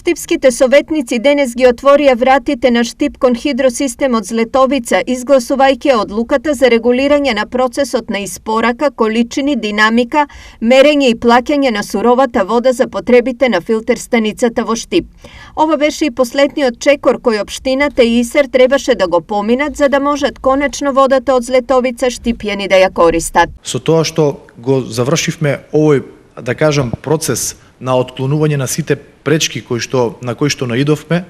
Štipskите советници денес ги отворија вратите на Štip кон хидросистемот Злетовица, изгласувајќи одлуката за регулирање на процесот на испорака, количини, динамика, мерење и плаќање на суровата вода за потребите на филтер станицата во Štip. Ова беше и последниот чекор кој општината и ИСЕР требаше да го поминат за да можат конечно водата од Злетовица Štипјани да ја користат. Со тоа што го завршивме овој, да кажам, процес на отклонување на сите пречки на кои што наидовме,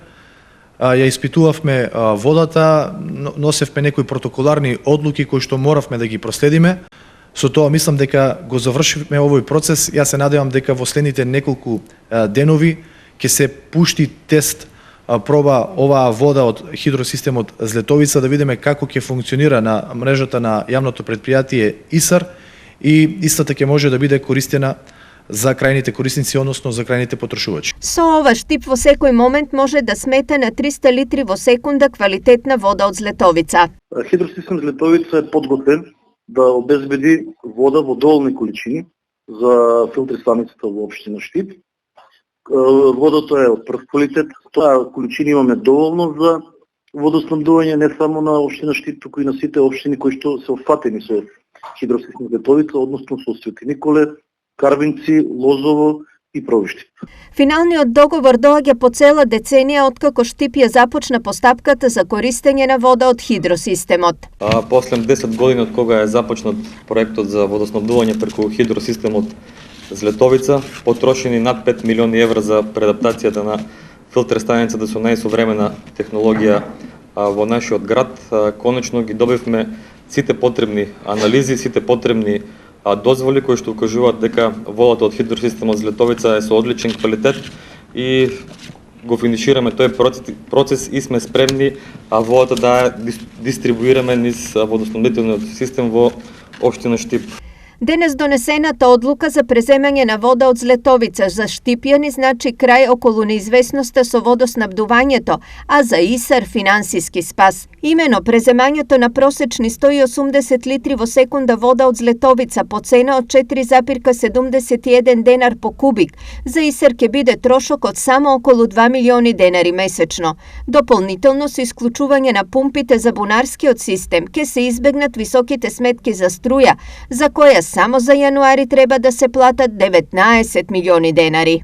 ја испитувавме водата, носевме некои протоколарни одлуки кои што моравме да ги проследиме. Со тоа мислам дека го завршивме овој процес. Јас се надевам дека во следните неколку денови ќе се пушти тест проба оваа вода од хидросистемот Злетовица, да видиме како ќе функционира на мрежата на јавното претпријатие ИСАР и истата ќе може да биде користена за крајните корисници, односно за крајните потрошувачи. Со ова Štip во секој момент може да смета на 300 литри во секунда квалитетна вода од Злетовица. Хидросистем Злетовица е подготвен да обезбеди вода во доволни количини за филтер станицата во општина Štip. Водата е од прв квалитет, тоа количини имаме доволно за водоснабдување не само на општина Štip, туку и на сите општини кои што се опфатени со хидросистем Злетовица, односно со Свети Николе, Карвинци, Лозово и Провишти. Финалниот договор доаѓа по цела деценија откако Štip ја започна постапката за користење на вода од хидросистемот. После 10 години од кога е започнат проектот за водоснабдување преку хидросистемот Злетовица, потрошени над 5 милиони евра за преадаптацијата на филтер станицата со најсовремена технологија во нашиот град. Конечно ги добивме сите потребни анализи, сите потребни дозволи кои што укажуваат дека водата од хидросистемот Злетовица е со одличен квалитет и го финишираме тој процес и сме спремни водата да ја дистрибуираме низ водоснабдителниот систем во општина Štip. Денес донесената одлука за преземање на вода од Злетовица за Štипјани значи крај околу неизвестноста со водоснабдувањето, а за ИСАР финансиски спас. Имено преземањето на просечни 180 литри во секунда вода од Злетовица по цена од 4,71 денар по кубик за ИСАР ќе биде трошок од само околу 2 милиони денари месечно. Дополнително со исклучување на пумпите за бунарскиот систем ќе се избегнат високите сметки за струја, за која само за јануари треба да се платат 19 милиони денари.